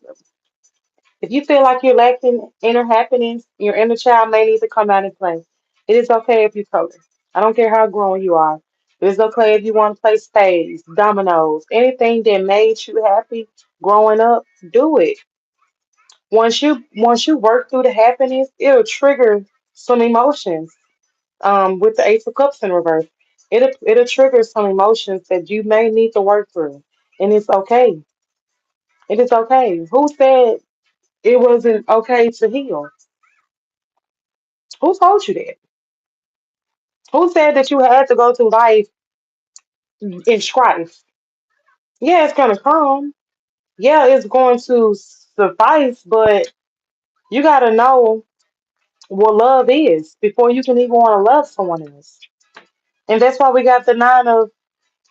if you feel like you're lacking inner happiness, your inner child may need to come out and play. It is okay if you color. I don't care how grown you are. It is okay if you want to play spades, dominoes, anything that made you happy growing up, do it. Once you work through the happiness, it'll trigger some emotions. With the Ace of Cups in reverse, it'll trigger some emotions that you may need to work through. And it's okay. It is okay. Who said it wasn't okay to heal? Who told you that? Who said that you had to go through life in strife? Yeah, it's gonna come. Yeah, it's going to suffice, but you gotta know what love is before you can even want to love someone else. And that's why we got the 9 of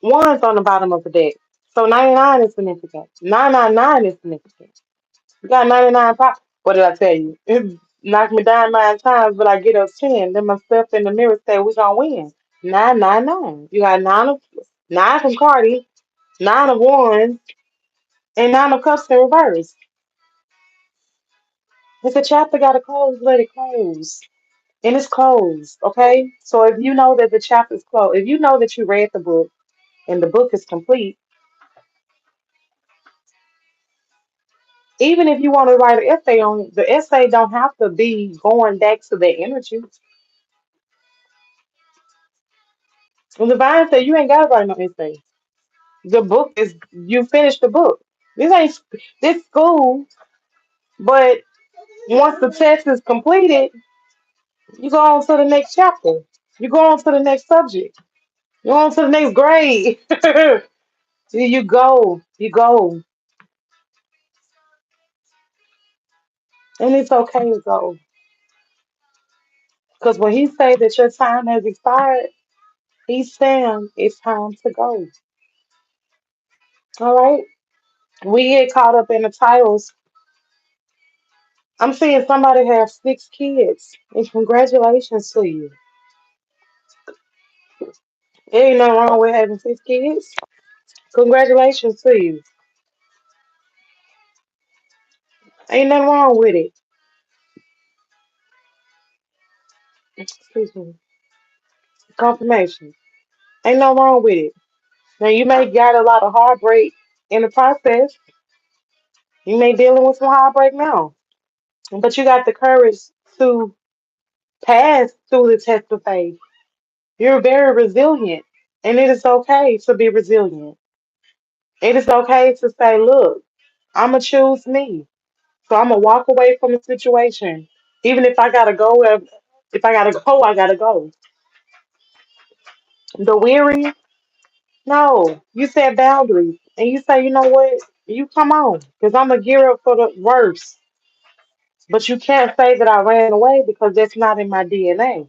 Wands on the bottom of the deck. So 99 is significant. 999 is significant. You got 99 pop. What did I tell you? It knocked me down 9 times, but I get up 10. Then myself in the mirror say, we gonna win. 999. You got nine from Cardi, 9 of Wands, and 9 of Cups in reverse. If a chapter gotta close, let it close. And it's closed, okay? So if you know that the chapter's closed, if you know that you read the book and the book is complete, even if you want to write an essay on it, the essay don't have to be going back to the energy. When the Bible said you ain't gotta write no essay. The book is you finished the book. This ain't this school, but once the test is completed, you go on to the next chapter. You go on to the next subject. You go on to the next grade. You go, and it's okay to go. Because when he say that your time has expired, he's saying it's time to go. All right. We get caught up in the titles. I'm seeing somebody have 6 kids, and congratulations to you. There ain't nothing wrong with having 6 kids. Congratulations to you. Ain't nothing wrong with it. Excuse me. Confirmation. Ain't nothing wrong with it. Now you may got a lot of heartbreak in the process. You may dealing with some heartbreak now, but you got the courage to pass through the test of faith. You're very resilient, and it is okay to be resilient. It is okay to say, look, I'm going to choose me. So I'm going to walk away from the situation. Even if I got to go, If I gotta go, I gotta go. The weary, no. You said boundaries. And you say, you know what? You come on. Because I'm going to gear up for the worst. But you can't say that I ran away because that's not in my DNA.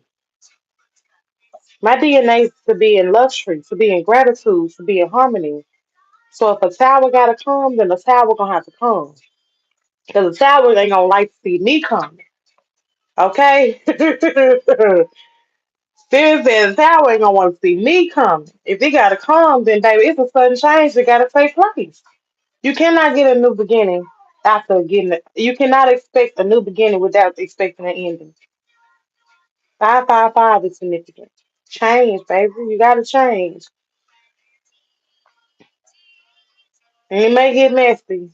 My DNA is to be in luxury, to be in gratitude, to be in harmony. So if a tower got to come, then a tower going to have to come. Because a tower ain't going to like to see me coming. Okay? Seriously, the tower ain't going to want to see me coming. If it got to come, then baby, it's a sudden change that got to take place. You cannot get a new beginning after getting it. You cannot expect a new beginning without expecting an ending. 555 is significant. Change, baby. You gotta change. And it may get messy.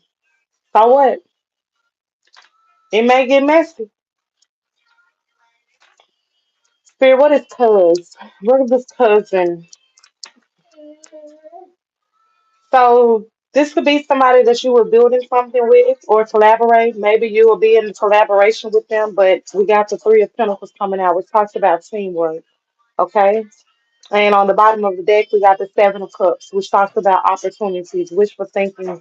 So what? It may get messy. Spirit, what is cuz? What is this cousin? So this could be somebody that you were building something with or collaborate. Maybe you will be in collaboration with them, but we got the three of pentacles coming out, which talks about teamwork. Okay. And on the bottom of the deck, we got the Seven of Cups, which talks about opportunities, wishful thinking,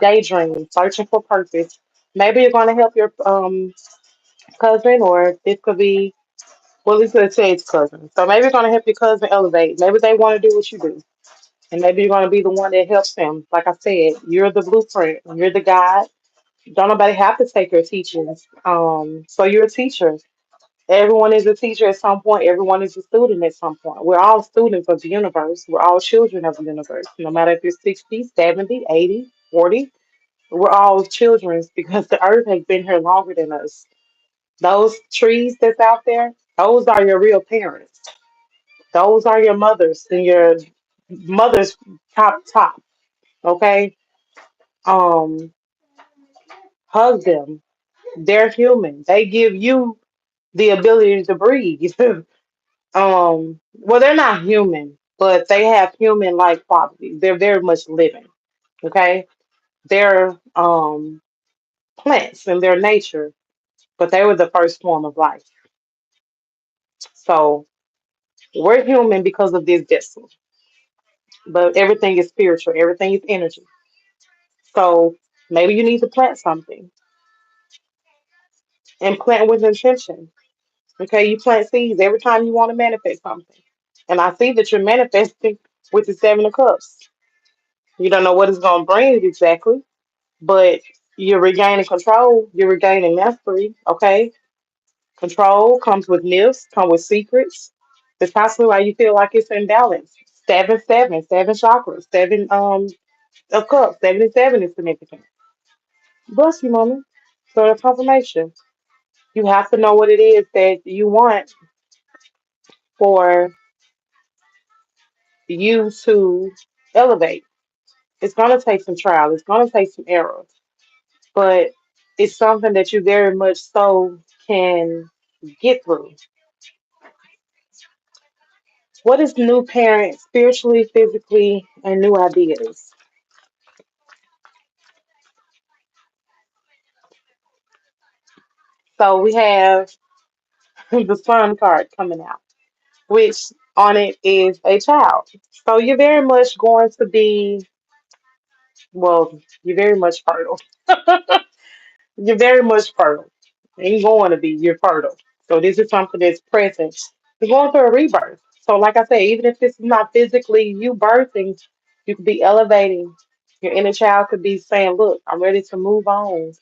daydreaming, searching for purpose. Maybe you're going to help your cousin, or this could be, well, this could say it's cousin. So maybe you're going to help your cousin elevate. Maybe they want to do what you do. And maybe you're going to be the one that helps them. Like I said, you're the blueprint, you're the guide. Don't nobody have to take your teachings. So you're a teacher. Everyone is a teacher at some point. Everyone is a student at some point. We're all students of the universe. We're all children of the universe. No matter if you're 60, 70, 80, 40, we're all children because the earth has been here longer than us. Those trees that's out there, those are your real parents. Those are your mothers and your mother's top. Okay? Um, hug them. They're human. They give you the ability to breathe. Well, they're not human, but they have human like qualities. They're very much living. Okay, they're plants in their nature, but they were the first form of life. So we're human because of this vessel, but everything is spiritual. Everything is energy. So maybe you need to plant something and plant with intention. Okay, you plant seeds every time you want to manifest something, and I see that you're manifesting with the Seven of Cups. You don't know what it's going to bring exactly, but you're regaining control, you're regaining mastery, okay? Control comes with gifts, come with secrets. That's possibly why you feel like it's imbalanced. Seven chakras, seven of cups, 77 is significant. Bless you, mama. So the confirmation. You have to know what it is that you want for you to elevate. It's gonna take some trial, it's gonna take some error, but it's something that you very much so can get through. What is new parent spiritually, physically, and new ideas? So we have the sun card coming out, which on it is a child. So you're very much going to be, well, you're very much fertile. You're very much fertile. Ain't going to be, you're fertile. So this is something that's present. You're going through a rebirth. So like I say, even if this is not physically you birthing, you could be elevating. Your inner child could be saying, look, I'm ready to move on.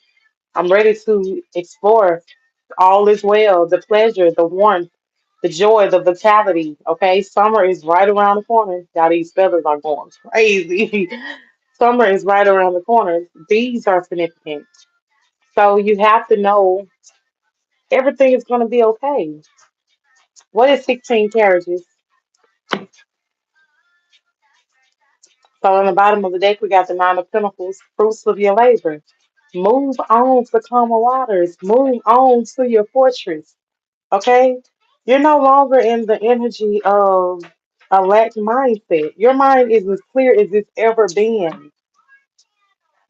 I'm ready to explore. All is well. The pleasure, the warmth, the joy, the vitality. Okay, summer is right around the corner. Now these feathers are going crazy. Summer is right around the corner. These are significant. So you have to know everything is going to be okay. What is 16 carriages? So on the bottom of the deck, we got the Nine of Pentacles, fruits of your labor. Move on to calmer waters. Move on to your fortress. Okay? You're no longer in the energy of a lack mindset. Your mind is as clear as it's ever been.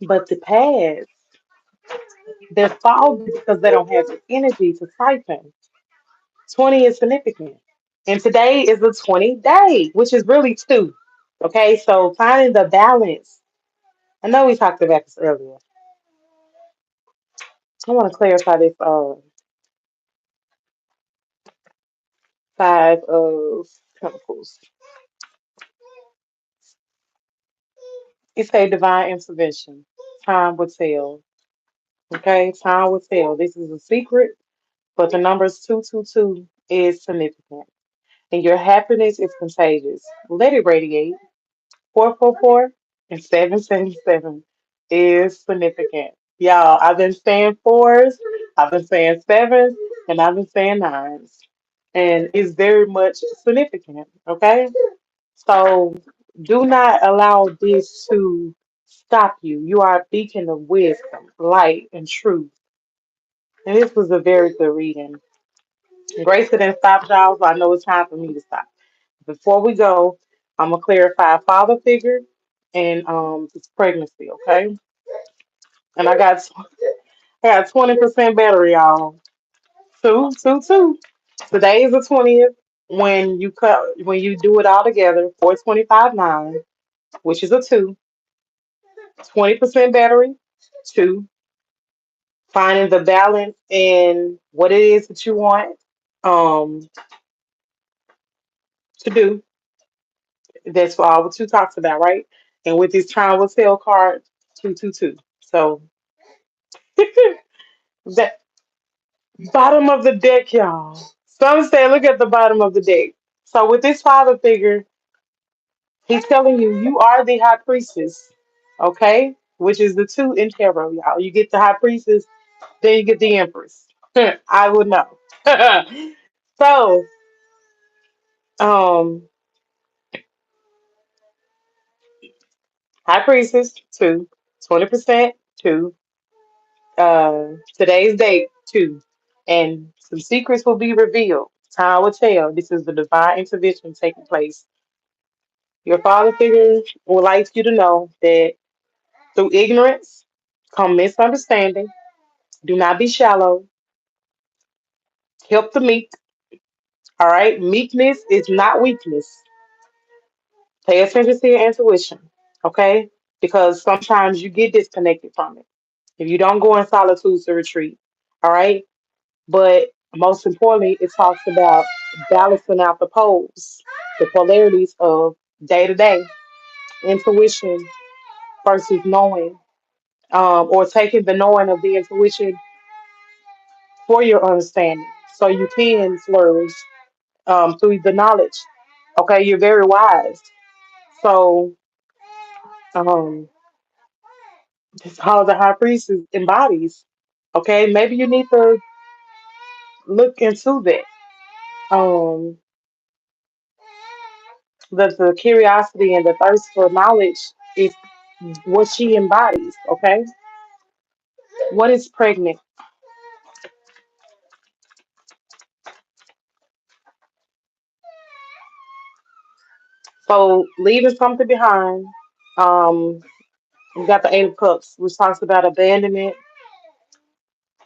But the past, they're foggy because they don't have the energy to siphon. 20 is significant. And today is the 20th day, which is really two. Okay, so finding the balance. I know we talked about this earlier. I want to clarify this five of pentacles. It's a divine intervention. Time will tell. Okay, time will tell. This is a secret, but the numbers 222 is significant. And your happiness is contagious. Let it radiate. 444 and 777 is significant. Y'all, I've been saying fours, I've been saying sevens, and I've been saying nines. And it's very much significant, okay? So do not allow this to stop you. You are a beacon of wisdom, light, and truth. And this was a very good reading. Grace didn't stop, y'all, so I know it's time for me to stop. Before we go, I'm gonna clarify father figure and this pregnancy, okay? And I got 20% battery, y'all. Two, two, two. Today is the 20th. When you do it all together, 425.9, which is a two, 20% battery, two, finding the balance in what it is that you want um to do. That's all what two talks about, right? And with this time will tell card, 222. So that bottom of the deck, y'all. Some say, look at the bottom of the deck. So with this father figure, he's telling you, you are the high priestess, okay? Which is the two in tarot, y'all. You get the high priestess, then you get the empress. I would know. So, um, high priestess, two, 20%, two, today's date, two, and some secrets will be revealed. Time will tell. This is the divine intervention taking place. Your father figure would like you to know that through ignorance come misunderstanding. Do not be shallow. Help the meek. All right. Meekness is not weakness. Pay attention to your intuition. Okay. Because sometimes you get disconnected from it. If you don't go in solitude to retreat. All right. But most importantly, it talks about balancing out the poles, the polarities of day to day, intuition versus knowing, or taking the knowing of the intuition for your understanding so you can flourish through the knowledge. Okay, you're very wise. So, um, this is how the high priest embodies. Okay, maybe you need to look into that. Um, the curiosity and the thirst for knowledge is what she embodies. Okay, what is pregnant? So, leaving something behind. Um, we got the Eight of Cups, which talks about abandonment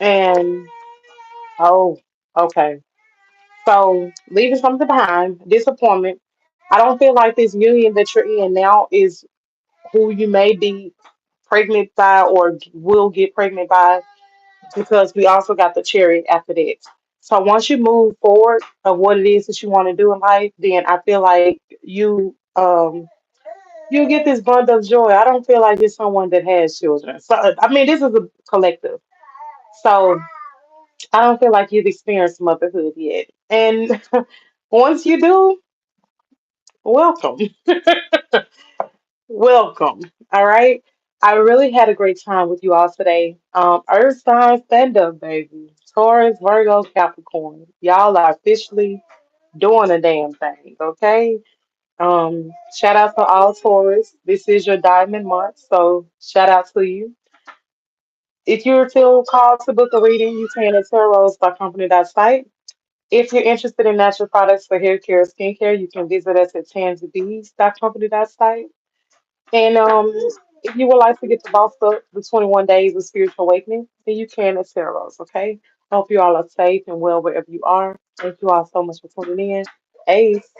and oh, okay. So leaving something behind, disappointment. I don't feel like this union that you're in now is who you may be pregnant by or will get pregnant by because we also got the chariot after that. So once you move forward of what it is that you want to do in life, then I feel like you get this bond of joy. I don't feel like you're someone that has children. So I mean this is a collective. So I don't feel like you've experienced motherhood yet. And once you do, welcome. Welcome. All right. I really had a great time with you all today. Earth sign, stand up, baby. Taurus, Virgo, Capricorn. Y'all are officially doing a damn thing. Okay. Shout out to all Taurus. This is your diamond month, so shout out to you. If you feel called to book a reading, you can at tarrose.company.site. If you're interested in natural products for hair care or skincare, you can visit us at tanzib.company.site. And if you would like to get the boss up the 21 days of spiritual awakening, then you can at TarRose, okay? Hope you all are safe and well wherever you are. Thank you all so much for tuning in. Ace.